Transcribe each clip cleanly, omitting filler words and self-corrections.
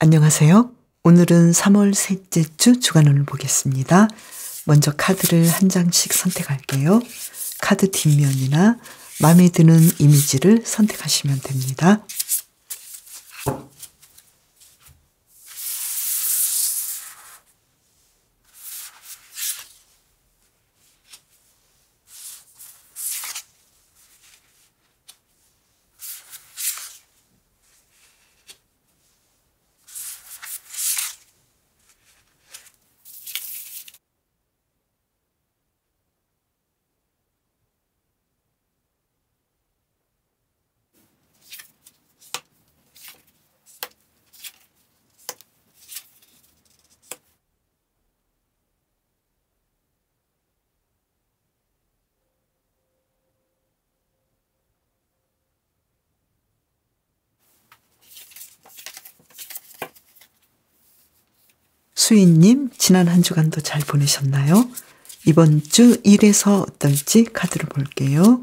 안녕하세요. 오늘은 3월 셋째 주 주간운을 보겠습니다. 먼저 카드를 한 장씩 선택할게요. 카드 뒷면이나 마음에 드는 이미지를 선택하시면 됩니다. 수인님, 지난 한 주간도 잘 보내셨나요? 이번 주 일에서 어떨지 카드를 볼게요.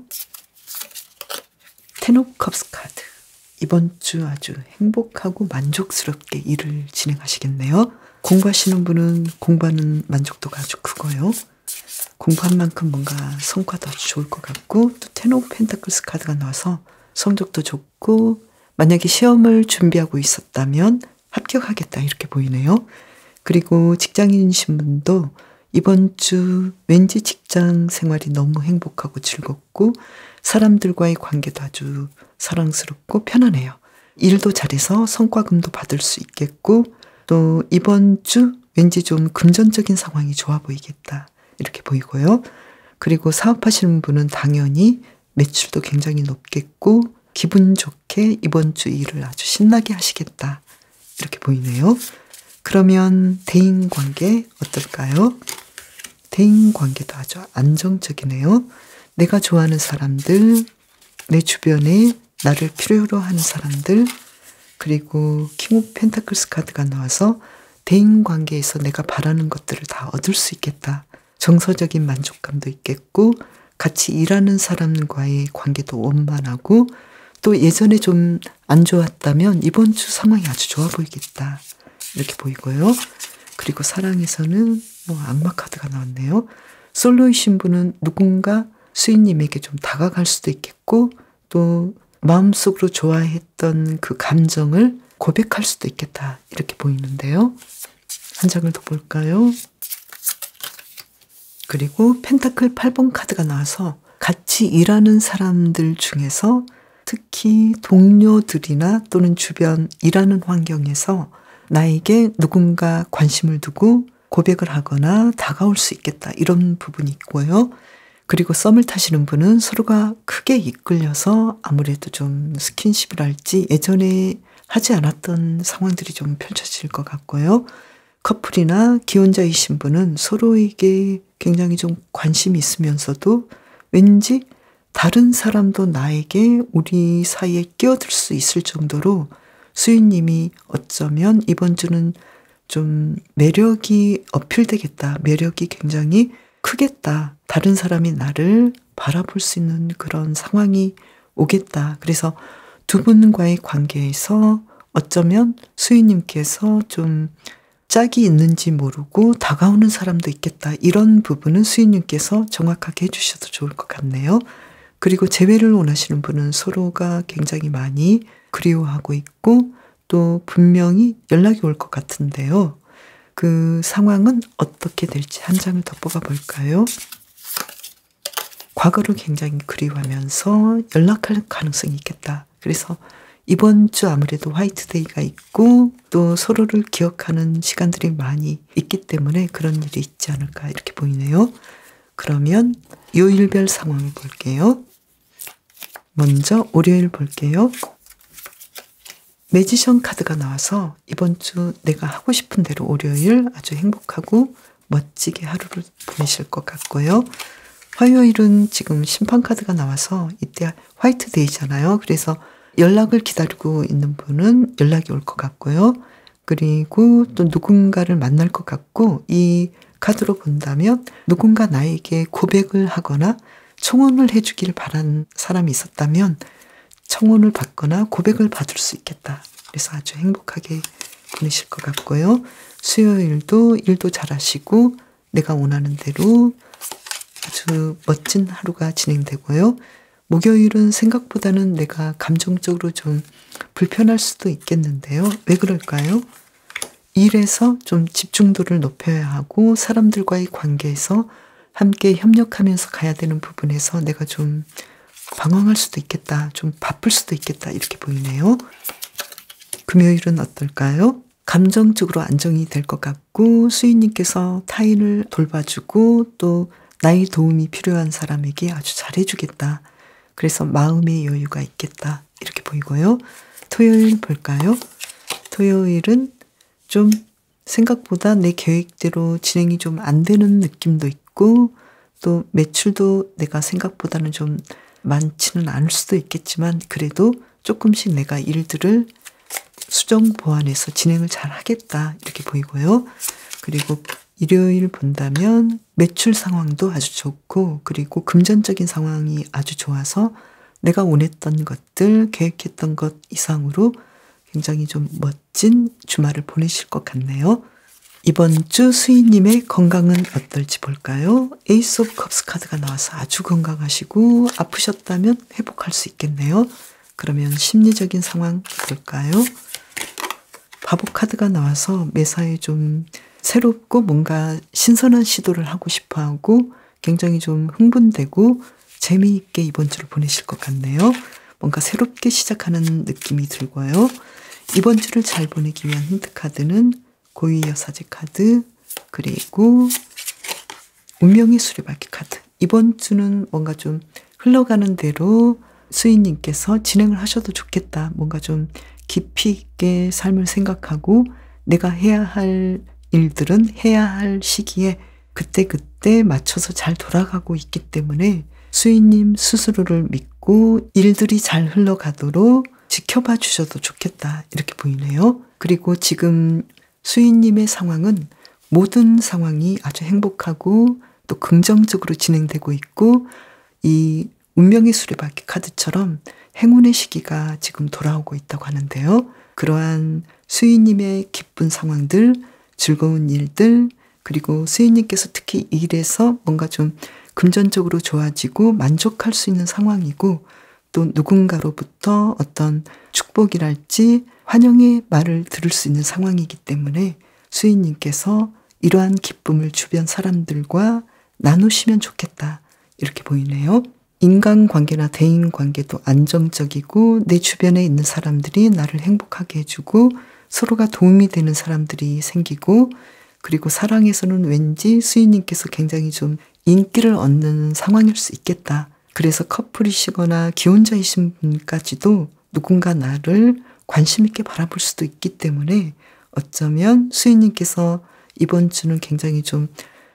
텐 오브 컵스 카드. 이번 주 아주 행복하고 만족스럽게 일을 진행하시겠네요. 공부하시는 분은 공부하는 만족도가 아주 크고요. 공부한 만큼 뭔가 성과도 아주 좋을 것 같고, 또 텐 오브 펜타클스 카드가 나와서 성적도 좋고, 만약에 시험을 준비하고 있었다면 합격하겠다 이렇게 보이네요. 그리고 직장인이신 분도 이번 주 왠지 직장 생활이 너무 행복하고 즐겁고 사람들과의 관계도 아주 사랑스럽고 편안해요. 일도 잘해서 성과금도 받을 수 있겠고, 또 이번 주 왠지 좀 금전적인 상황이 좋아 보이겠다 이렇게 보이고요. 그리고 사업하시는 분은 당연히 매출도 굉장히 높겠고 기분 좋게 이번 주 일을 아주 신나게 하시겠다 이렇게 보이네요. 그러면 대인관계 어떨까요? 대인관계도 아주 안정적이네요. 내가 좋아하는 사람들, 내 주변에 나를 필요로 하는 사람들, 그리고 킹 오브 펜타클스 카드가 나와서 대인관계에서 내가 바라는 것들을 다 얻을 수 있겠다. 정서적인 만족감도 있겠고 같이 일하는 사람과의 관계도 원만하고 또 예전에 좀 안 좋았다면 이번 주 상황이 아주 좋아 보이겠다. 이렇게 보이고요. 그리고 사랑에서는 악마 카드가 나왔네요. 솔로이신 분은 누군가 수인님에게 좀 다가갈 수도 있겠고 또 마음속으로 좋아했던 그 감정을 고백할 수도 있겠다 이렇게 보이는데요. 한 장을 더 볼까요? 그리고 펜타클 8번 카드가 나와서 같이 일하는 사람들 중에서 특히 동료들이나 또는 주변 일하는 환경에서 나에게 누군가 관심을 두고 고백을 하거나 다가올 수 있겠다 이런 부분이 있고요. 그리고 썸을 타시는 분은 서로가 크게 이끌려서 아무래도 좀 스킨십을 할지 예전에 하지 않았던 상황들이 좀 펼쳐질 것 같고요. 커플이나 기혼자이신 분은 서로에게 굉장히 좀 관심이 있으면서도 왠지 다른 사람도 나에게 우리 사이에 끼어들 수 있을 정도로 수인님이 어쩌면 이번 주는 좀 매력이 어필되겠다. 매력이 굉장히 크겠다. 다른 사람이 나를 바라볼 수 있는 그런 상황이 오겠다. 그래서 두 분과의 관계에서 어쩌면 수인님께서 좀 짝이 있는지 모르고 다가오는 사람도 있겠다. 이런 부분은 수인님께서 정확하게 해주셔도 좋을 것 같네요. 그리고 재회를 원하시는 분은 서로가 굉장히 많이 그리워하고 있고 또 분명히 연락이 올 것 같은데요. 그 상황은 어떻게 될지 한 장을 더 뽑아볼까요? 과거를 굉장히 그리워하면서 연락할 가능성이 있겠다. 그래서 이번 주 아무래도 화이트데이가 있고 또 서로를 기억하는 시간들이 많이 있기 때문에 그런 일이 있지 않을까 이렇게 보이네요. 그러면 요일별 상황을 볼게요. 먼저 월요일 볼게요. 매지션 카드가 나와서 이번 주 내가 하고 싶은 대로 월요일 아주 행복하고 멋지게 하루를 보내실 것 같고요. 화요일은 지금 심판 카드가 나와서 이때 화이트데이잖아요. 그래서 연락을 기다리고 있는 분은 연락이 올 것 같고요. 그리고 또 누군가를 만날 것 같고 이 카드로 본다면 누군가 나에게 고백을 하거나 청혼을 해주길 바란 사람이 있었다면 청혼을 받거나 고백을 받을 수 있겠다. 그래서 아주 행복하게 보내실 것 같고요. 수요일도 일도 잘하시고 내가 원하는 대로 아주 멋진 하루가 진행되고요. 목요일은 생각보다는 내가 감정적으로 좀 불편할 수도 있겠는데요. 왜 그럴까요? 일에서 좀 집중도를 높여야 하고 사람들과의 관계에서 함께 협력하면서 가야 되는 부분에서 내가 좀 방황할 수도 있겠다. 좀 바쁠 수도 있겠다. 이렇게 보이네요. 금요일은 어떨까요? 감정적으로 안정이 될 것 같고 수인님께서 타인을 돌봐주고 또 나의 도움이 필요한 사람에게 아주 잘해주겠다. 그래서 마음의 여유가 있겠다. 이렇게 보이고요. 토요일 볼까요? 토요일은 좀 생각보다 내 계획대로 진행이 좀 안 되는 느낌도 있고 또 매출도 내가 생각보다는 좀 많지는 않을 수도 있겠지만 그래도 조금씩 내가 일들을 수정 보완해서 진행을 잘 하겠다 이렇게 보이고요. 그리고 일요일 본다면 매출 상황도 아주 좋고 그리고 금전적인 상황이 아주 좋아서 내가 원했던 것들 계획했던 것 이상으로 굉장히 좀 멋진 주말을 보내실 것 같네요. 이번 주 수인님의 건강은 어떨지 볼까요? 에이스 오브 컵스 카드가 나와서 아주 건강하시고 아프셨다면 회복할 수 있겠네요. 그러면 심리적인 상황 볼까요? 바보 카드가 나와서 매사에 좀 새롭고 뭔가 신선한 시도를 하고 싶어하고 굉장히 좀 흥분되고 재미있게 이번 주를 보내실 것 같네요. 뭔가 새롭게 시작하는 느낌이 들고요. 이번 주를 잘 보내기 위한 힌트 카드는 고위 여사제 카드 그리고 운명의 수레바퀴 카드. 이번 주는 뭔가 좀 흘러가는 대로 수인님께서 진행을 하셔도 좋겠다. 뭔가 좀 깊이 있게 삶을 생각하고 내가 해야 할 일들은 해야 할 시기에 그때그때 맞춰서 잘 돌아가고 있기 때문에 수인님 스스로를 믿고 일들이 잘 흘러가도록 지켜봐 주셔도 좋겠다. 이렇게 보이네요. 그리고 지금 수인님의 상황은 모든 상황이 아주 행복하고 또 긍정적으로 진행되고 있고 이 운명의 수레바퀴 카드처럼 행운의 시기가 지금 돌아오고 있다고 하는데요. 그러한 수인님의 기쁜 상황들, 즐거운 일들, 그리고 수인님께서 특히 일에서 뭔가 좀 금전적으로 좋아지고 만족할 수 있는 상황이고 또 누군가로부터 어떤 축복이랄지 환영의 말을 들을 수 있는 상황이기 때문에 수인님께서 이러한 기쁨을 주변 사람들과 나누시면 좋겠다. 이렇게 보이네요. 인간관계나 대인관계도 안정적이고 내 주변에 있는 사람들이 나를 행복하게 해주고 서로가 도움이 되는 사람들이 생기고 그리고 사랑에서는 왠지 수인님께서 굉장히 좀 인기를 얻는 상황일 수 있겠다. 그래서 커플이시거나 기혼자이신 분까지도 누군가 나를 관심 있게 바라볼 수도 있기 때문에 어쩌면 수인님께서 이번 주는 굉장히 좀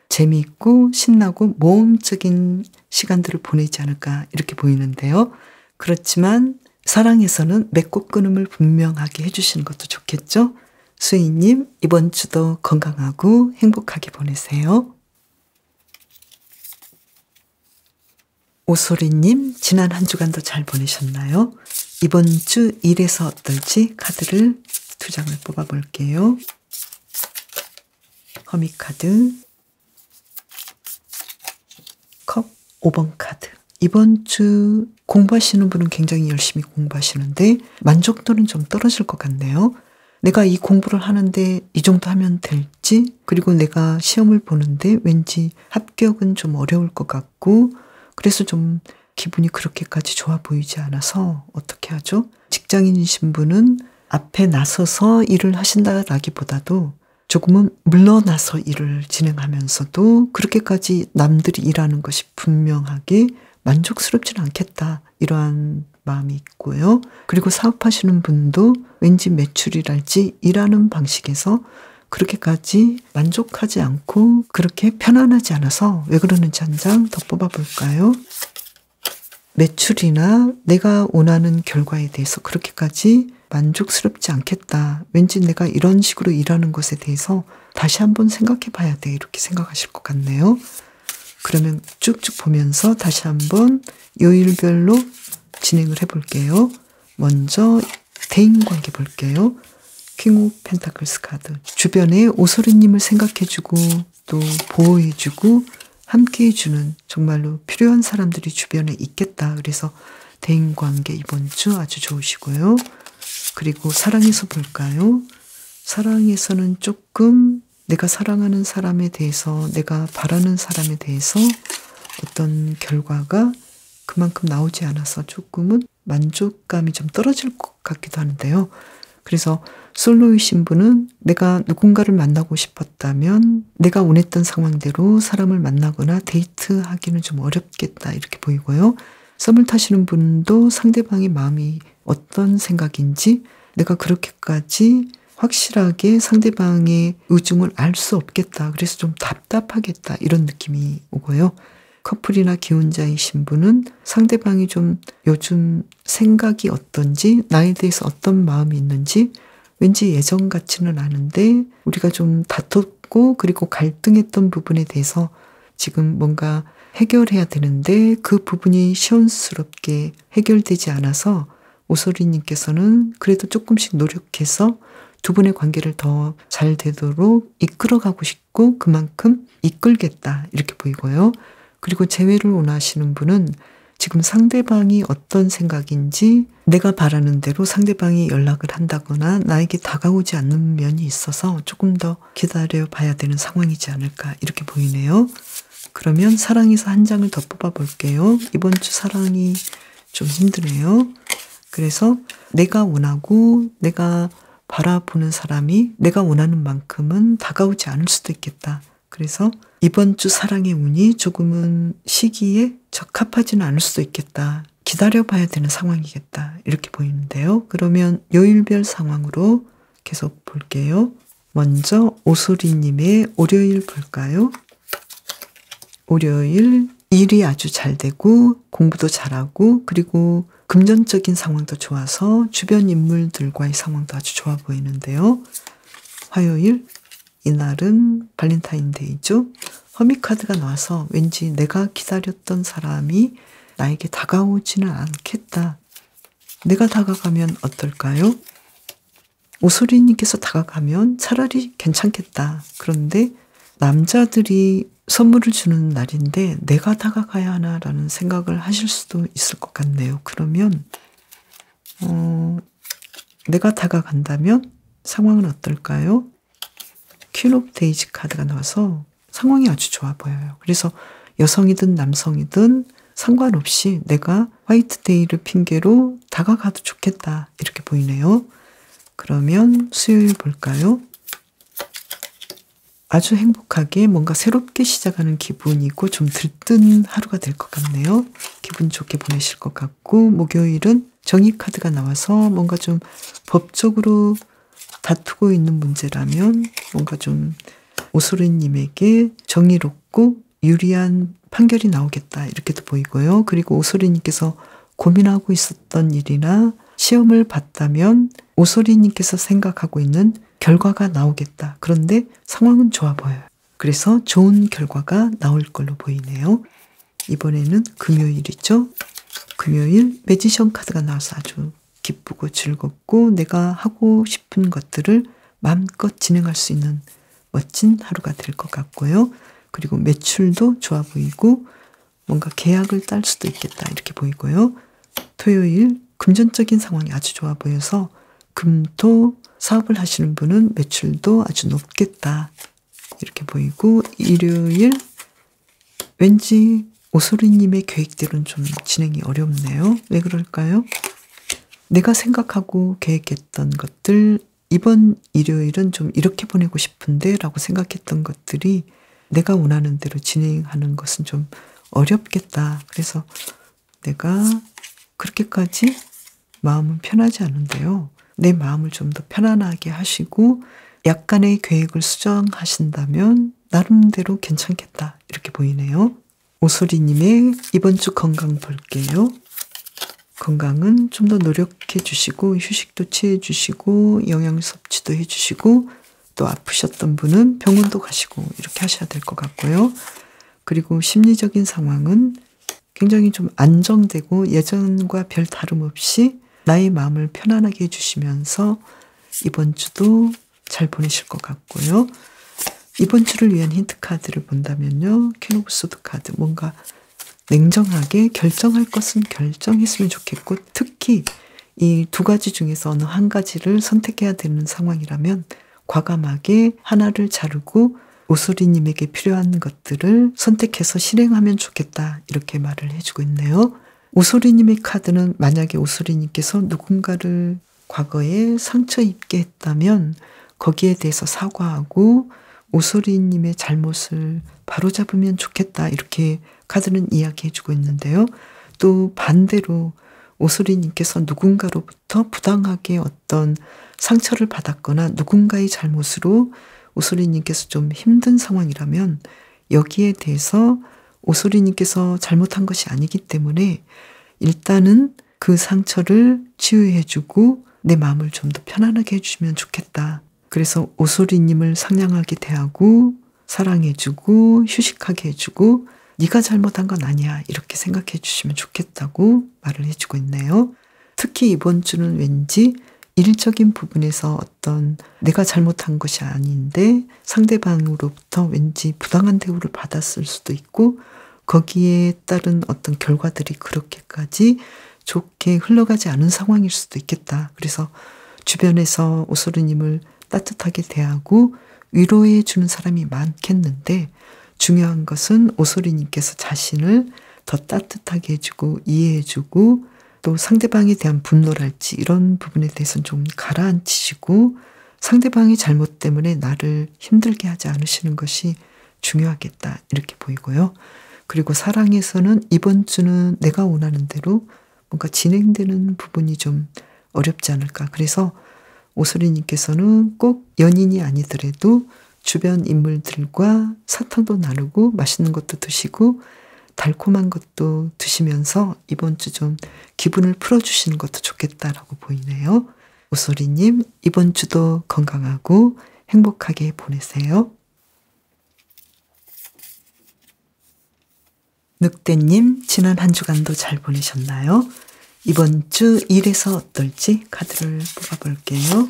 재미있고 신나고 모험적인 시간들을 보내지 않을까 이렇게 보이는데요. 그렇지만 사랑에서는 맺고 끊음을 분명하게 해주시는 것도 좋겠죠. 수인님 이번 주도 건강하고 행복하게 보내세요. 오소리님 지난 한 주간도 잘 보내셨나요? 이번 주 일에서 어떨지 카드를 2장을 뽑아볼게요. 허미 카드, 컵 5번 카드. 이번 주 공부하시는 분은 굉장히 열심히 공부하시는데 만족도는 좀 떨어질 것 같네요. 내가 이 공부를 하는데 이 정도 하면 될지 그리고 내가 시험을 보는데 왠지 합격은 좀 어려울 것 같고 그래서 좀 기분이 그렇게까지 좋아 보이지 않아서 어떻게 하죠? 직장인이신 분은 앞에 나서서 일을 하신다라기보다도 조금은 물러나서 일을 진행하면서도 그렇게까지 남들이 일하는 것이 분명하게 만족스럽지는 않겠다. 이러한 마음이 있고요. 그리고 사업하시는 분도 왠지 매출이랄지 일하는 방식에서 그렇게까지 만족하지 않고 그렇게 편안하지 않아서 왜 그러는지 한 장 더 뽑아볼까요? 매출이나 내가 원하는 결과에 대해서 그렇게까지 만족스럽지 않겠다. 왠지 내가 이런 식으로 일하는 것에 대해서 다시 한번 생각해 봐야 돼. 이렇게 생각하실 것 같네요. 그러면 쭉쭉 보면서 다시 한번 요일별로 진행을 해볼게요. 먼저 대인관계 볼게요. 킹 오브 펜타클스 카드. 주변에 오소리님을 생각해주고 또 보호해주고 함께해주는 정말로 필요한 사람들이 주변에 있겠다. 그래서 대인관계 이번 주 아주 좋으시고요. 그리고 사랑에서 볼까요? 사랑에서는 조금 내가 사랑하는 사람에 대해서, 내가 바라는 사람에 대해서 어떤 결과가 그만큼 나오지 않아서 조금은 만족감이 좀 떨어질 것 같기도 하는데요. 그래서 솔로이신 분은 내가 누군가를 만나고 싶었다면 내가 원했던 상황대로 사람을 만나거나 데이트하기는 좀 어렵겠다 이렇게 보이고요. 썸을 타시는 분도 상대방의 마음이 어떤 생각인지 내가 그렇게까지 확실하게 상대방의 의중을 알 수 없겠다. 그래서 좀 답답하겠다 이런 느낌이 오고요. 커플이나 기혼자이신 분은 상대방이 좀 요즘 생각이 어떤지, 나에 대해서 어떤 마음이 있는지 왠지 예전 같지는 않은데 우리가 좀 다퉜고 그리고 갈등했던 부분에 대해서 지금 뭔가 해결해야 되는데 그 부분이 시원스럽게 해결되지 않아서 오소리님께서는 그래도 조금씩 노력해서 두 분의 관계를 더 잘 되도록 이끌어가고 싶고 그만큼 이끌겠다 이렇게 보이고요. 그리고 재회를 원하시는 분은 지금 상대방이 어떤 생각인지 내가 바라는 대로 상대방이 연락을 한다거나 나에게 다가오지 않는 면이 있어서 조금 더 기다려 봐야 되는 상황이지 않을까 이렇게 보이네요. 그러면 사랑에서 한 장을 더 뽑아 볼게요. 이번 주 사랑이 좀 힘드네요. 그래서 내가 원하고 내가 바라보는 사람이 내가 원하는 만큼은 다가오지 않을 수도 있겠다. 그래서 이번 주 사랑의 운이 조금은 시기에 적합하지는 않을 수도 있겠다. 기다려봐야 되는 상황이겠다. 이렇게 보이는데요. 그러면 요일별 상황으로 계속 볼게요. 먼저 오소리님의 월요일 볼까요? 월요일 일이 아주 잘 되고 공부도 잘하고 그리고 금전적인 상황도 좋아서 주변 인물들과의 상황도 아주 좋아 보이는데요. 화요일 이날은 발렌타인데이죠. 허미카드가 나와서 왠지 내가 기다렸던 사람이 나에게 다가오지는 않겠다. 내가 다가가면 어떨까요? 오소리님께서 다가가면 차라리 괜찮겠다. 그런데 남자들이 선물을 주는 날인데 내가 다가가야 하나라는 생각을 하실 수도 있을 것 같네요. 그러면 내가 다가간다면 상황은 어떨까요? 퀸 오브 데이지 카드가 나와서 상황이 아주 좋아 보여요. 그래서 여성이든 남성이든 상관없이 내가 화이트데이를 핑계로 다가가도 좋겠다 이렇게 보이네요. 그러면 수요일 볼까요? 아주 행복하게 뭔가 새롭게 시작하는 기분이고 좀 들뜬 하루가 될 것 같네요. 기분 좋게 보내실 것 같고 목요일은 정의 카드가 나와서 뭔가 좀 법적으로 다투고 있는 문제라면 뭔가 좀 오소리님에게 정의롭고 유리한 판결이 나오겠다 이렇게도 보이고요. 그리고 오소리님께서 고민하고 있었던 일이나 시험을 봤다면 오소리님께서 생각하고 있는 결과가 나오겠다. 그런데 상황은 좋아 보여요. 그래서 좋은 결과가 나올 걸로 보이네요. 이번에는 금요일이죠. 금요일 매지션 카드가 나와서 아주 기쁘고 즐겁고 내가 하고 싶은 것들을 마음껏 진행할 수 있는 멋진 하루가 될 것 같고요. 그리고 매출도 좋아 보이고 뭔가 계약을 딸 수도 있겠다 이렇게 보이고요. 토요일 금전적인 상황이 아주 좋아 보여서 금토 사업을 하시는 분은 매출도 아주 높겠다 이렇게 보이고 일요일 왠지 오소리님의 계획들은 좀 진행이 어렵네요. 왜 그럴까요? 내가 생각하고 계획했던 것들 이번 일요일은 좀 이렇게 보내고 싶은데 라고 생각했던 것들이 내가 원하는 대로 진행하는 것은 좀 어렵겠다. 그래서 내가 그렇게까지 마음은 편하지 않은데요. 내 마음을 좀 더 편안하게 하시고 약간의 계획을 수정하신다면 나름대로 괜찮겠다. 이렇게 보이네요. 오소리님의 이번 주 건강 볼게요. 건강은 좀 더 노력해 주시고 휴식도 취해 주시고 영양 섭취도 해 주시고 또 아프셨던 분은 병원도 가시고 이렇게 하셔야 될 것 같고요. 그리고 심리적인 상황은 굉장히 좀 안정되고 예전과 별 다름없이 나의 마음을 편안하게 해주시면서 이번 주도 잘 보내실 것 같고요. 이번 주를 위한 힌트 카드를 본다면요. 퀸 오브 소드 카드, 뭔가 냉정하게 결정할 것은 결정했으면 좋겠고, 특히 이 두 가지 중에서 어느 한 가지를 선택해야 되는 상황이라면 과감하게 하나를 자르고 오소리님에게 필요한 것들을 선택해서 실행하면 좋겠다, 이렇게 말을 해주고 있네요. 오소리님의 카드는 만약에 오소리님께서 누군가를 과거에 상처 입게 했다면 거기에 대해서 사과하고 오소리님의 잘못을 바로잡으면 좋겠다, 이렇게 카드는 이야기해주고 있는데요. 또 반대로 오소리님께서 누군가로부터 부당하게 어떤 상처를 받았거나 누군가의 잘못으로 오소리님께서 좀 힘든 상황이라면 여기에 대해서 오소리님께서 잘못한 것이 아니기 때문에 일단은 그 상처를 치유해주고 내 마음을 좀 더 편안하게 해주시면 좋겠다. 그래서 오소리님을 상냥하게 대하고 사랑해주고 휴식하게 해주고 네가 잘못한 건 아니야, 이렇게 생각해 주시면 좋겠다고 말을 해주고 있네요. 특히 이번 주는 왠지 일적인 부분에서 어떤 내가 잘못한 것이 아닌데 상대방으로부터 왠지 부당한 대우를 받았을 수도 있고 거기에 따른 어떤 결과들이 그렇게까지 좋게 흘러가지 않은 상황일 수도 있겠다. 그래서 주변에서 오소리님을 따뜻하게 대하고 위로해 주는 사람이 많겠는데 중요한 것은 오소리님께서 자신을 더 따뜻하게 해주고 이해해주고 또 상대방에 대한 분노랄지 이런 부분에 대해서는 좀 가라앉히시고 상대방의 잘못 때문에 나를 힘들게 하지 않으시는 것이 중요하겠다, 이렇게 보이고요. 그리고 사랑에서는 이번 주는 내가 원하는 대로 뭔가 진행되는 부분이 좀 어렵지 않을까. 그래서 오소리님께서는 꼭 연인이 아니더라도 주변 인물들과 사탕도 나누고 맛있는 것도 드시고 달콤한 것도 드시면서 이번 주 좀 기분을 풀어주시는 것도 좋겠다라고 보이네요. 오소리님, 이번 주도 건강하고 행복하게 보내세요. 늑대님, 지난 한 주간도 잘 보내셨나요? 이번 주 일에서 어떨지 카드를 뽑아볼게요.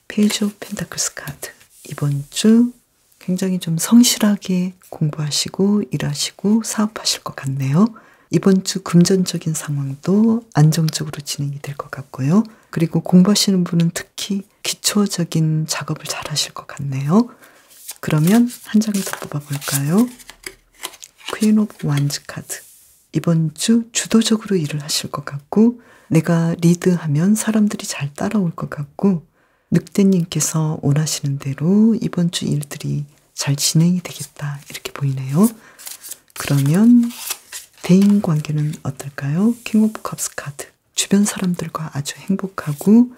페이지 오브 펜타클스 카드. 이번 주 굉장히 좀 성실하게 공부하시고 일하시고 사업하실 것 같네요. 이번 주 금전적인 상황도 안정적으로 진행이 될 것 같고요. 그리고 공부하시는 분은 특히 기초적인 작업을 잘 하실 것 같네요. 그러면 한 장을 더 뽑아볼까요? 퀸 오브 완즈 카드. 이번 주 주도적으로 일을 하실 것 같고 내가 리드하면 사람들이 잘 따라올 것 같고 늑대님께서 원하시는 대로 이번 주 일들이 잘 진행이 되겠다, 이렇게 보이네요. 그러면 대인관계는 어떨까요? 킹 오브 컵스 카드. 주변 사람들과 아주 행복하고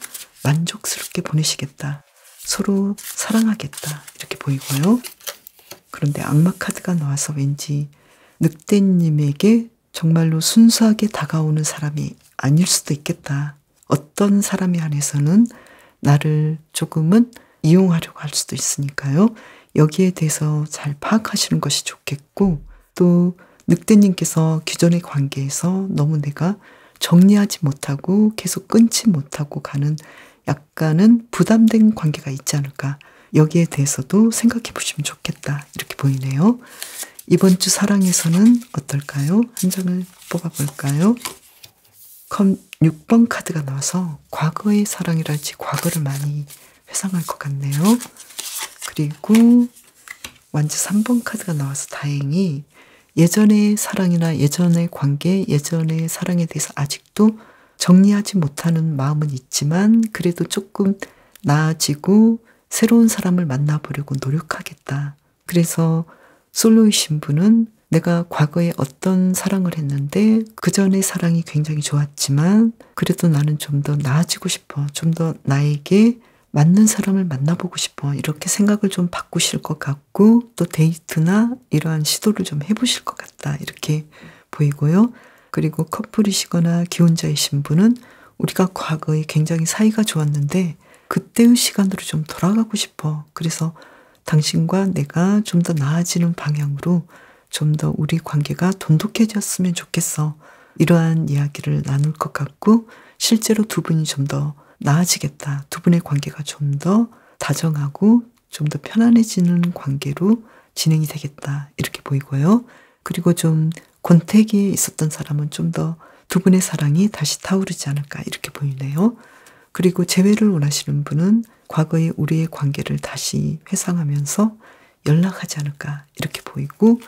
만족스럽게 보내시겠다. 서로 사랑하겠다, 이렇게 보이고요. 그런데 악마 카드가 나와서 왠지 늑대님에게 정말로 순수하게 다가오는 사람이 아닐 수도 있겠다. 어떤 사람에 한해서는 나를 조금은 이용하려고 할 수도 있으니까요. 여기에 대해서 잘 파악하시는 것이 좋겠고 또 늑대님께서 기존의 관계에서 너무 내가 정리하지 못하고 계속 끊지 못하고 가는 약간은 부담된 관계가 있지 않을까. 여기에 대해서도 생각해 보시면 좋겠다, 이렇게 보이네요. 이번 주 사랑에서는 어떨까요? 한 장을 뽑아볼까요? 6번 카드가 나와서 과거의 사랑이랄지 과거를 많이 회상할 것 같네요. 그리고 완즈 3번 카드가 나와서 다행히 예전의 사랑이나 예전의 관계, 예전의 사랑에 대해서 아직도 정리하지 못하는 마음은 있지만 그래도 조금 나아지고 새로운 사람을 만나보려고 노력하겠다. 그래서 솔로이신 분은 내가 과거에 어떤 사랑을 했는데 그 전의 사랑이 굉장히 좋았지만 그래도 나는 좀 더 나아지고 싶어. 좀 더 나에게 맞는 사람을 만나보고 싶어. 이렇게 생각을 좀 바꾸실 것 같고 또 데이트나 이러한 시도를 좀 해보실 것 같다, 이렇게 보이고요. 그리고 커플이시거나 기혼자이신 분은 우리가 과거에 굉장히 사이가 좋았는데 그때의 시간으로 좀 돌아가고 싶어. 그래서 당신과 내가 좀 더 나아지는 방향으로 좀 더 우리 관계가 돈독해졌으면 좋겠어. 이러한 이야기를 나눌 것 같고 실제로 두 분이 좀 더 나아지겠다. 두 분의 관계가 좀 더 다정하고 좀 더 편안해지는 관계로 진행이 되겠다. 이렇게 보이고요. 그리고 좀 권태기에 있었던 사람은 좀 더 두 분의 사랑이 다시 타오르지 않을까 이렇게 보이네요. 그리고 재회를 원하시는 분은 과거의 우리의 관계를 다시 회상하면서 연락하지 않을까 이렇게 보이고,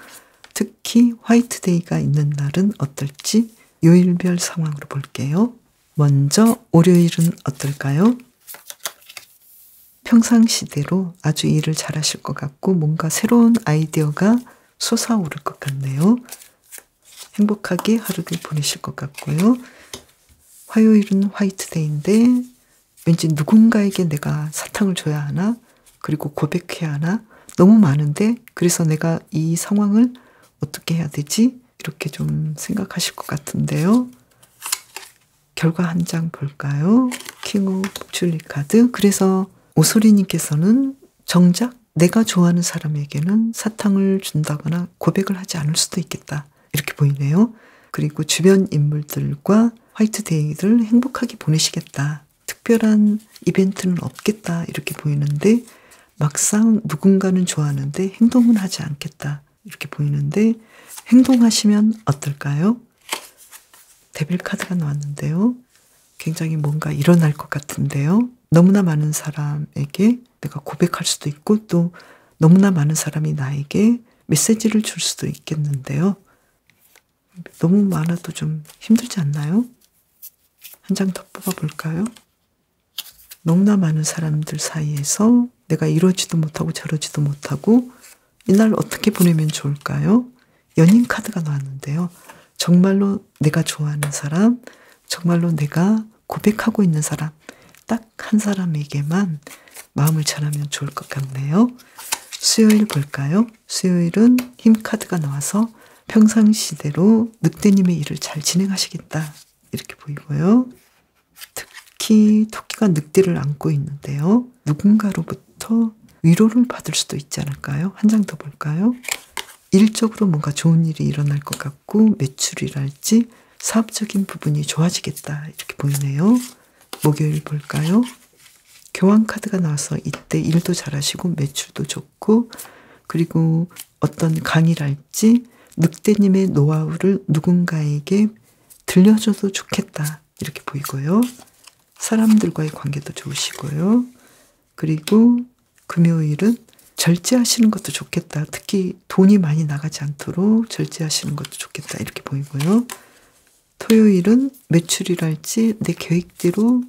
특히 화이트데이가 있는 날은 어떨지 요일별 상황으로 볼게요. 먼저 월요일은 어떨까요? 평상시대로 아주 일을 잘하실 것 같고 뭔가 새로운 아이디어가 솟아오를 것 같네요. 행복하게 하루를 보내실 것 같고요. 화요일은 화이트데이인데 왠지 누군가에게 내가 사탕을 줘야 하나? 그리고 고백해야 하나? 너무 많은데 그래서 내가 이 상황을 어떻게 해야 되지? 이렇게 좀 생각하실 것 같은데요. 결과 한 장 볼까요? 킹 오브 줄리 카드. 그래서 오소리님께서는 정작 내가 좋아하는 사람에게는 사탕을 준다거나 고백을 하지 않을 수도 있겠다. 이렇게 보이네요. 그리고 주변 인물들과 화이트데이를 행복하게 보내시겠다. 특별한 이벤트는 없겠다. 이렇게 보이는데 막상 누군가는 좋아하는데 행동은 하지 않겠다. 이렇게 보이는데 행동하시면 어떨까요? 데빌 카드가 나왔는데요. 굉장히 뭔가 일어날 것 같은데요. 너무나 많은 사람에게 내가 고백할 수도 있고 또 너무나 많은 사람이 나에게 메시지를 줄 수도 있겠는데요. 너무 많아도 좀 힘들지 않나요? 한 장 더 뽑아볼까요? 너무나 많은 사람들 사이에서 내가 이러지도 못하고 저러지도 못하고 이날 어떻게 보내면 좋을까요? 연인 카드가 나왔는데요. 정말로 내가 좋아하는 사람, 정말로 내가 고백하고 있는 사람, 딱 한 사람에게만 마음을 전하면 좋을 것 같네요. 수요일 볼까요? 수요일은 힘 카드가 나와서 평상시대로 늑대님의 일을 잘 진행하시겠다. 이렇게 보이고요. 특히 토끼가 늑대를 안고 있는데요. 누군가로부터 위로를 받을 수도 있지 않을까요? 한 장 더 볼까요? 일적으로 뭔가 좋은 일이 일어날 것 같고 매출이랄지 사업적인 부분이 좋아지겠다. 이렇게 보이네요. 목요일 볼까요? 교환 카드가 나와서 이때 일도 잘하시고 매출도 좋고 그리고 어떤 강의랄지 늑대님의 노하우를 누군가에게 들려줘도 좋겠다. 이렇게 보이고요. 사람들과의 관계도 좋으시고요. 그리고 금요일은 절제하시는 것도 좋겠다. 특히 돈이 많이 나가지 않도록 절제하시는 것도 좋겠다. 이렇게 보이고요. 토요일은 매출이랄지 내 계획대로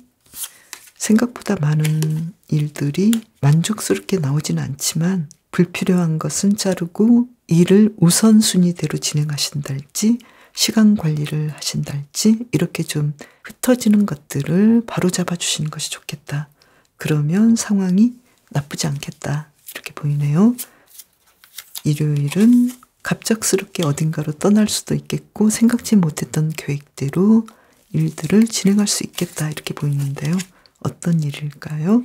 생각보다 많은 일들이 만족스럽게 나오지는 않지만 불필요한 것은 자르고 일을 우선순위대로 진행하신달지 시간 관리를 하신달지 이렇게 좀 흩어지는 것들을 바로잡아 주시는 것이 좋겠다. 그러면 상황이 나쁘지 않겠다. 이렇게 보이네요. 일요일은 갑작스럽게 어딘가로 떠날 수도 있겠고 생각지 못했던 계획대로 일들을 진행할 수 있겠다. 이렇게 보이는데요. 어떤 일일까요?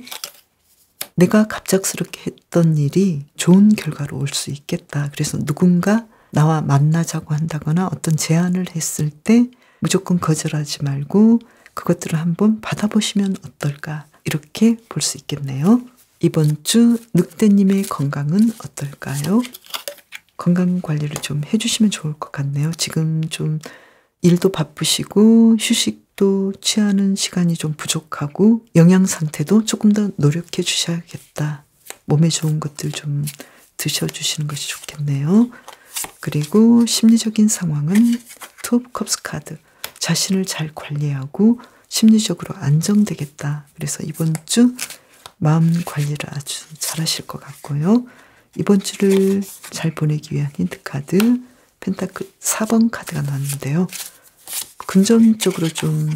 내가 갑작스럽게 했던 일이 좋은 결과로 올 수 있겠다. 그래서 누군가 나와 만나자고 한다거나 어떤 제안을 했을 때 무조건 거절하지 말고 그것들을 한번 받아보시면 어떨까. 이렇게 볼 수 있겠네요. 이번 주 늑대님의 건강은 어떨까요? 건강 관리를 좀 해주시면 좋을 것 같네요. 지금 좀 일도 바쁘시고 휴식도 취하는 시간이 좀 부족하고 영양 상태도 조금 더 노력해 주셔야겠다. 몸에 좋은 것들 좀 드셔주시는 것이 좋겠네요. 그리고 심리적인 상황은 투 오브 컵스 카드. 자신을 잘 관리하고 심리적으로 안정되겠다. 그래서 이번 주 마음 관리를 아주 잘 하실 것 같고요. 이번 주를 잘 보내기 위한 힌트 카드 펜타클 4번 카드가 나왔는데요. 금전적으로 좀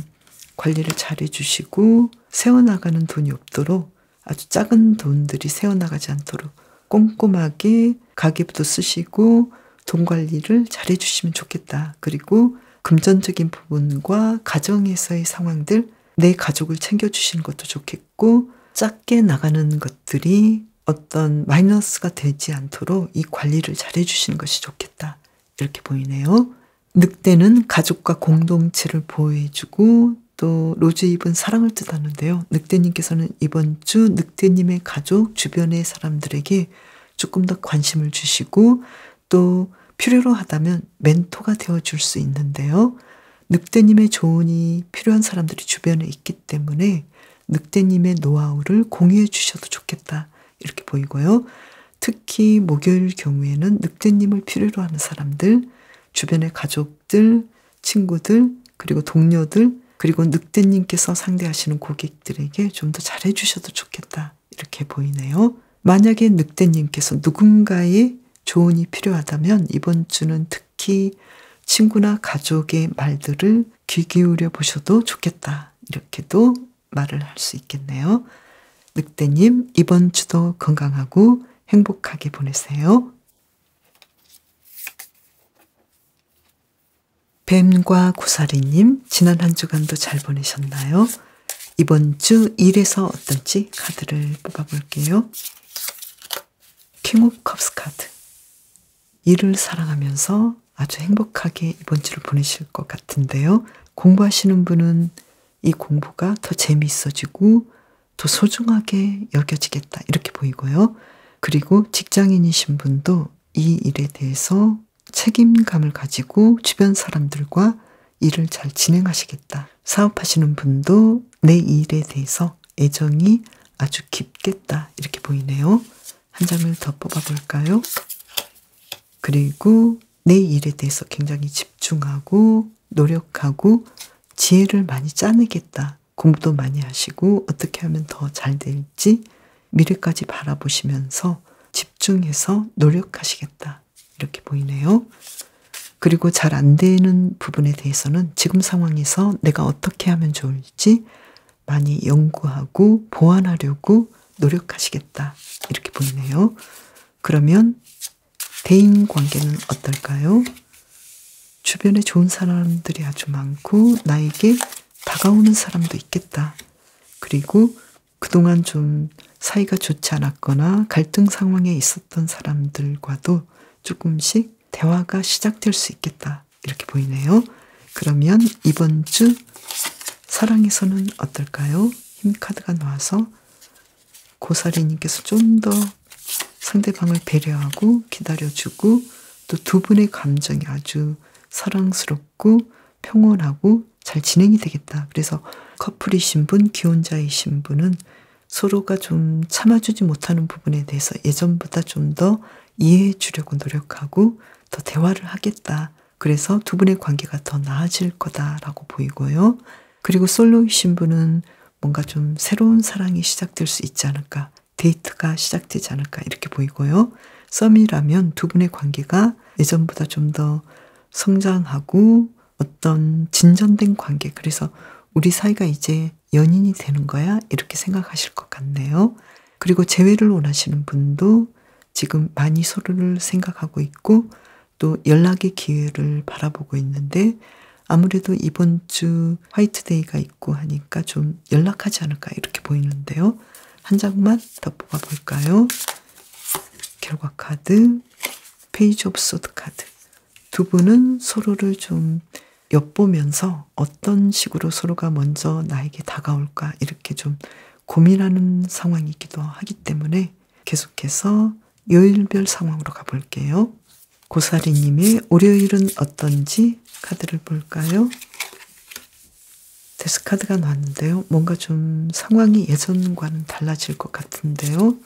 관리를 잘 해주시고 새어나가는 돈이 없도록 아주 작은 돈들이 새어나가지 않도록 꼼꼼하게 가계부도 쓰시고 돈 관리를 잘 해주시면 좋겠다. 그리고 금전적인 부분과 가정에서의 상황들 내 가족을 챙겨주시는 것도 좋겠고 작게 나가는 것들이 어떤 마이너스가 되지 않도록 이 관리를 잘 해주시는 것이 좋겠다. 이렇게 보이네요. 늑대는 가족과 공동체를 보호해주고 또 로즈잎은 사랑을 뜻하는데요. 늑대님께서는 이번 주 늑대님의 가족 주변의 사람들에게 조금 더 관심을 주시고 또 필요로 하다면 멘토가 되어줄 수 있는데요. 늑대님의 조언이 필요한 사람들이 주변에 있기 때문에 늑대님의 노하우를 공유해 주셔도 좋겠다 이렇게 보이고요. 특히 목요일 경우에는 늑대님을 필요로 하는 사람들, 주변의 가족들, 친구들, 그리고 동료들, 그리고 늑대님께서 상대하시는 고객들에게 좀 더 잘해 주셔도 좋겠다 이렇게 보이네요. 만약에 늑대님께서 누군가의 조언이 필요하다면 이번 주는 특히 친구나 가족의 말들을 귀 기울여 보셔도 좋겠다 이렇게도 말을 할 수 있겠네요. 늑대님 이번 주도 건강하고 행복하게 보내세요. 뱀과 고사리님 지난 한 주간도 잘 보내셨나요? 이번 주 일에서 어떤지 카드를 뽑아볼게요. 킹 오브 컵스 카드. 일을 사랑하면서 아주 행복하게 이번 주를 보내실 것 같은데요. 공부하시는 분은 이 공부가 더 재미있어지고 더 소중하게 여겨지겠다 이렇게 보이고요. 그리고 직장인이신 분도 이 일에 대해서 책임감을 가지고 주변 사람들과 일을 잘 진행하시겠다. 사업하시는 분도 내 일에 대해서 애정이 아주 깊겠다 이렇게 보이네요. 한 장을 더 뽑아볼까요? 그리고 내 일에 대해서 굉장히 집중하고 노력하고 지혜를 많이 짜내겠다. 공부도 많이 하시고 어떻게 하면 더 잘 될지 미래까지 바라보시면서 집중해서 노력하시겠다. 이렇게 보이네요. 그리고 잘 안 되는 부분에 대해서는 지금 상황에서 내가 어떻게 하면 좋을지 많이 연구하고 보완하려고 노력하시겠다. 이렇게 보이네요. 그러면 대인 관계는 어떨까요? 주변에 좋은 사람들이 아주 많고 나에게 다가오는 사람도 있겠다. 그리고 그동안 좀 사이가 좋지 않았거나 갈등 상황에 있었던 사람들과도 조금씩 대화가 시작될 수 있겠다. 이렇게 보이네요. 그러면 이번 주 사랑에서는 어떨까요? 힘카드가 나와서 고사리님께서 좀 더 상대방을 배려하고 기다려주고 또 두 분의 감정이 아주 사랑스럽고 평온하고 잘 진행이 되겠다. 그래서 커플이신 분, 기혼자이신 분은 서로가 좀 참아주지 못하는 부분에 대해서 예전보다 좀 더 이해해 주려고 노력하고 더 대화를 하겠다. 그래서 두 분의 관계가 더 나아질 거다라고 보이고요. 그리고 솔로이신 분은 뭔가 좀 새로운 사랑이 시작될 수 있지 않을까. 데이트가 시작되지 않을까 이렇게 보이고요. 썸이라면 두 분의 관계가 예전보다 좀 더 성장하고 어떤 진전된 관계, 그래서 우리 사이가 이제 연인이 되는 거야 이렇게 생각하실 것 같네요. 그리고 재회를 원하시는 분도 지금 많이 서로를 생각하고 있고 또 연락의 기회를 바라보고 있는데 아무래도 이번 주 화이트데이가 있고 하니까 좀 연락하지 않을까 이렇게 보이는데요. 한 장만 더 뽑아볼까요? 결과 카드, 페이지 오브 소드 카드. 두 분은 서로를 좀 엿보면서 어떤 식으로 서로가 먼저 나에게 다가올까 이렇게 좀 고민하는 상황이기도 하기 때문에 계속해서 요일별 상황으로 가볼게요. 고사리님의 월요일은 어떤지 카드를 볼까요? 데스카드가 나왔는데요. 뭔가 좀 상황이 예전과는 달라질 것 같은데요.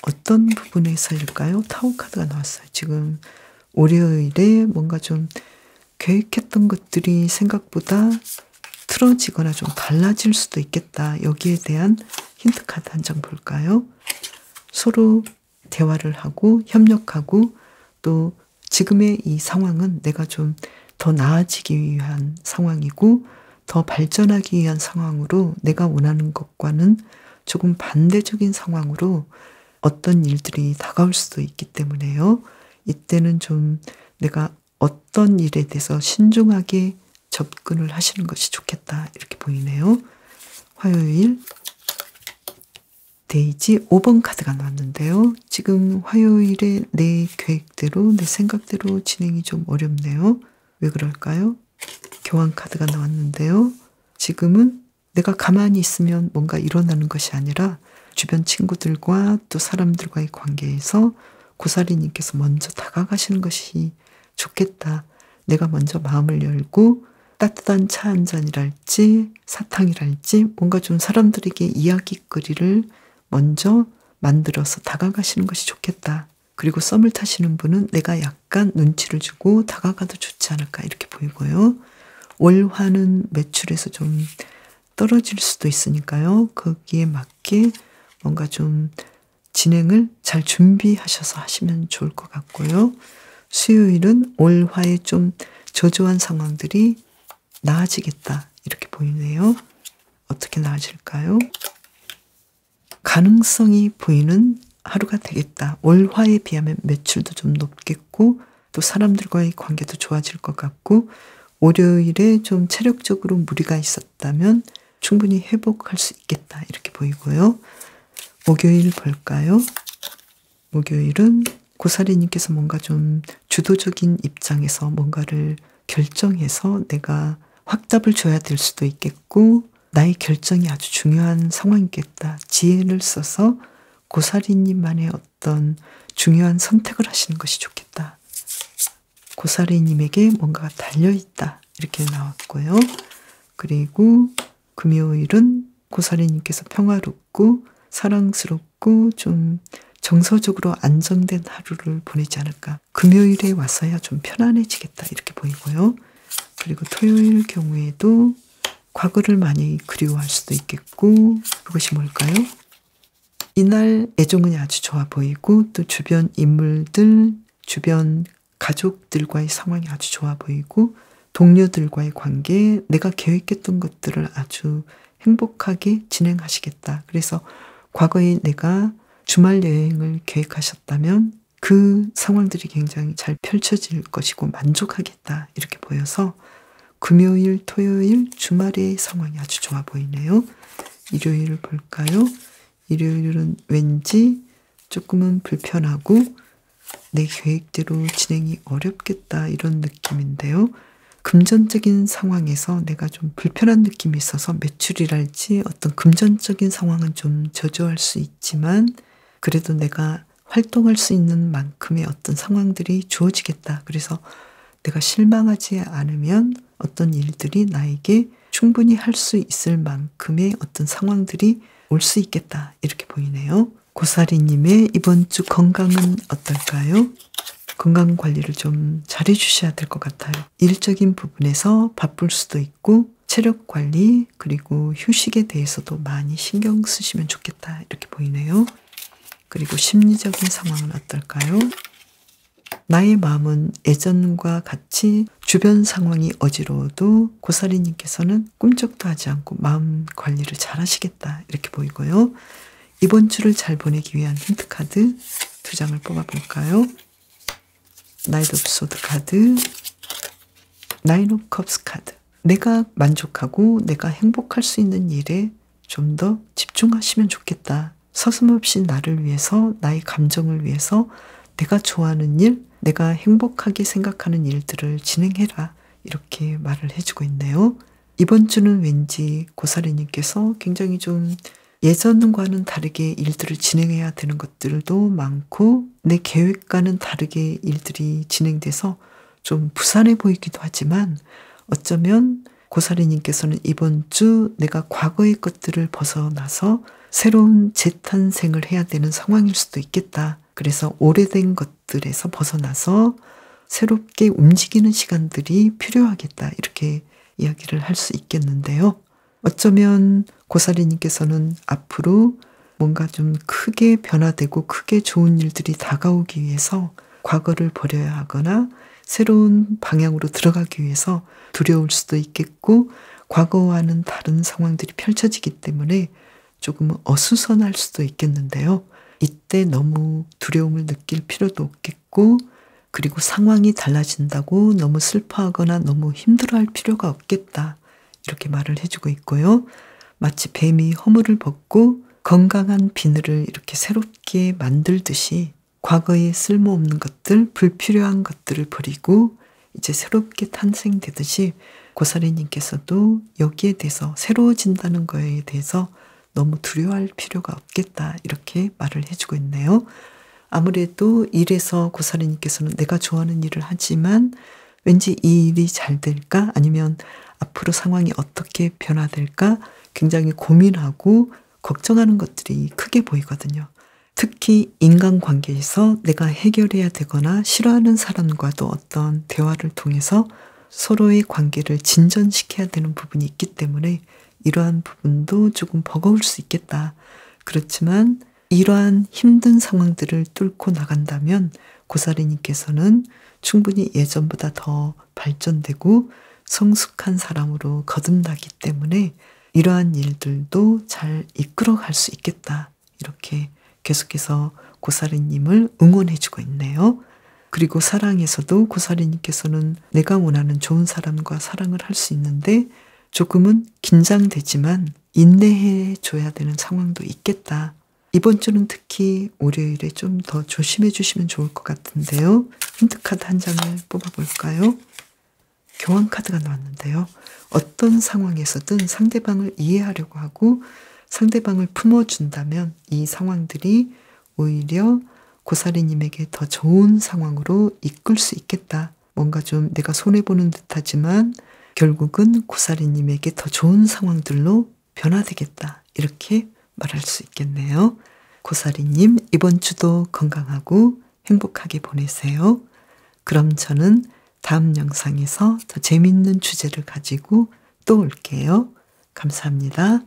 어떤 부분에서일까요? 타워 카드가 나왔어요. 지금 월요일에 뭔가 좀 계획했던 것들이 생각보다 틀어지거나 좀 달라질 수도 있겠다. 여기에 대한 힌트 카드 한 장 볼까요? 서로 대화를 하고 협력하고 또 지금의 이 상황은 내가 좀 더 나아지기 위한 상황이고 더 발전하기 위한 상황으로 내가 원하는 것과는 조금 반대적인 상황으로 어떤 일들이 다가올 수도 있기 때문에요. 이때는 좀 내가 어떤 일에 대해서 신중하게 접근을 하시는 것이 좋겠다 이렇게 보이네요. 화요일 데이지 5번 카드가 나왔는데요. 지금 화요일에 내 계획대로 내 생각대로 진행이 좀 어렵네요. 왜 그럴까요? 교환 카드가 나왔는데요. 지금은 내가 가만히 있으면 뭔가 일어나는 것이 아니라 주변 친구들과 또 사람들과의 관계에서 고사리님께서 먼저 다가가시는 것이 좋겠다. 내가 먼저 마음을 열고 따뜻한 차 한 잔이랄지 사탕이랄지 뭔가 좀 사람들에게 이야기거리를 먼저 만들어서 다가가시는 것이 좋겠다. 그리고 썸을 타시는 분은 내가 약간 눈치를 주고 다가가도 좋지 않을까 이렇게 보이고요. 월화는 매출에서 좀 떨어질 수도 있으니까요. 거기에 맞게 뭔가 좀 진행을 잘 준비하셔서 하시면 좋을 것 같고요. 수요일은 월화에 좀 저조한 상황들이 나아지겠다 이렇게 보이네요. 어떻게 나아질까요? 가능성이 보이는 하루가 되겠다. 월화에 비하면 매출도 좀 높겠고 또 사람들과의 관계도 좋아질 것 같고 월요일에 좀 체력적으로 무리가 있었다면 충분히 회복할 수 있겠다 이렇게 보이고요. 목요일 볼까요? 목요일은 고사리님께서 뭔가 좀 주도적인 입장에서 뭔가를 결정해서 내가 확답을 줘야 될 수도 있겠고 나의 결정이 아주 중요한 상황이겠다. 지혜를 써서 고사리님만의 어떤 중요한 선택을 하시는 것이 좋겠다. 고사리님에게 뭔가가 달려있다. 이렇게 나왔고요. 그리고 금요일은 고사리님께서 평화롭고 사랑스럽고 좀 정서적으로 안정된 하루를 보내지 않을까. 금요일에 와서야 좀 편안해지겠다. 이렇게 보이고요. 그리고 토요일 경우에도 과거를 많이 그리워할 수도 있겠고 그것이 뭘까요? 이날 애정운이 아주 좋아 보이고 또 주변 인물들, 주변 가족들과의 상황이 아주 좋아 보이고 동료들과의 관계, 내가 계획했던 것들을 아주 행복하게 진행하시겠다. 그래서 과거에 내가 주말 여행을 계획하셨다면 그 상황들이 굉장히 잘 펼쳐질 것이고 만족하겠다. 이렇게 보여서 금요일, 토요일, 주말의 상황이 아주 좋아 보이네요. 일요일을 볼까요? 일요일은 왠지 조금은 불편하고 내 계획대로 진행이 어렵겠다 이런 느낌인데요. 금전적인 상황에서 내가 좀 불편한 느낌이 있어서 매출이랄지 어떤 금전적인 상황은 좀 저조할 수 있지만 그래도 내가 활동할 수 있는 만큼의 어떤 상황들이 주어지겠다. 그래서 내가 실망하지 않으면 어떤 일들이 나에게 충분히 할 수 있을 만큼의 어떤 상황들이 올 수 있겠다. 이렇게 보이네요. 고사리님의 이번 주 건강은 어떨까요? 건강 관리를 좀 잘해 주셔야 될 것 같아요. 일적인 부분에서 바쁠 수도 있고 체력 관리 그리고 휴식에 대해서도 많이 신경 쓰시면 좋겠다. 이렇게 보이네요. 그리고 심리적인 상황은 어떨까요? 나의 마음은 예전과 같이 주변 상황이 어지러워도 고사리님께서는 꿈쩍도 하지 않고 마음 관리를 잘 하시겠다. 이렇게 보이고요. 이번 주를 잘 보내기 위한 힌트 카드 2장을 뽑아볼까요? 나이트 오브 소드 카드, 나인 오브 컵스 카드. 내가 만족하고 내가 행복할 수 있는 일에 좀 더 집중하시면 좋겠다. 서슴없이 나를 위해서, 나의 감정을 위해서 내가 좋아하는 일, 내가 행복하게 생각하는 일들을 진행해라. 이렇게 말을 해주고 있네요. 이번 주는 왠지 고사리님께서 굉장히 좀 예전과는 다르게 일들을 진행해야 되는 것들도 많고 내 계획과는 다르게 일들이 진행돼서 좀 부산해 보이기도 하지만 어쩌면 고사리님께서는 이번 주 내가 과거의 것들을 벗어나서 새로운 재탄생을 해야 되는 상황일 수도 있겠다. 그래서 오래된 것들에서 벗어나서 새롭게 움직이는 시간들이 필요하겠다. 이렇게 이야기를 할 수 있겠는데요. 어쩌면 고사리님께서는 앞으로 뭔가 좀 크게 변화되고 크게 좋은 일들이 다가오기 위해서 과거를 버려야 하거나 새로운 방향으로 들어가기 위해서 두려울 수도 있겠고 과거와는 다른 상황들이 펼쳐지기 때문에 조금 어수선할 수도 있겠는데요. 이때 너무 두려움을 느낄 필요도 없겠고 그리고 상황이 달라진다고 너무 슬퍼하거나 너무 힘들어할 필요가 없겠다. 이렇게 말을 해주고 있고요. 마치 뱀이 허물을 벗고 건강한 비늘을 이렇게 새롭게 만들듯이 과거에 쓸모없는 것들, 불필요한 것들을 버리고 이제 새롭게 탄생되듯이 고사리님께서도 여기에 대해서 새로워진다는 거에 대해서 너무 두려워할 필요가 없겠다 이렇게 말을 해주고 있네요. 아무래도 일에서 고사리님께서는 내가 좋아하는 일을 하지만 왠지 이 일이 잘 될까 아니면 앞으로 상황이 어떻게 변화될까 굉장히 고민하고 걱정하는 것들이 크게 보이거든요. 특히 인간관계에서 내가 해결해야 되거나 싫어하는 사람과도 어떤 대화를 통해서 서로의 관계를 진전시켜야 되는 부분이 있기 때문에 이러한 부분도 조금 버거울 수 있겠다. 그렇지만 이러한 힘든 상황들을 뚫고 나간다면 고사리님께서는 충분히 예전보다 더 발전되고 성숙한 사람으로 거듭나기 때문에 이러한 일들도 잘 이끌어갈 수 있겠다. 이렇게 계속해서 고사리님을 응원해주고 있네요. 그리고 사랑에서도 고사리님께서는 내가 원하는 좋은 사람과 사랑을 할 수 있는데 조금은 긴장되지만 인내해 줘야 되는 상황도 있겠다. 이번 주는 특히 월요일에 좀 더 조심해 주시면 좋을 것 같은데요. 힌트카드 한 장을 뽑아볼까요? 교환카드가 나왔는데요. 어떤 상황에서든 상대방을 이해하려고 하고 상대방을 품어준다면 이 상황들이 오히려 고사리님에게 더 좋은 상황으로 이끌 수 있겠다. 뭔가 좀 내가 손해보는 듯하지만 결국은 고사리님에게 더 좋은 상황들로 변화되겠다. 이렇게 말할 수 있겠네요. 고사리님, 이번 주도 건강하고 행복하게 보내세요. 그럼 저는 다음 영상에서 더 재밌는 주제를 가지고 또 올게요. 감사합니다.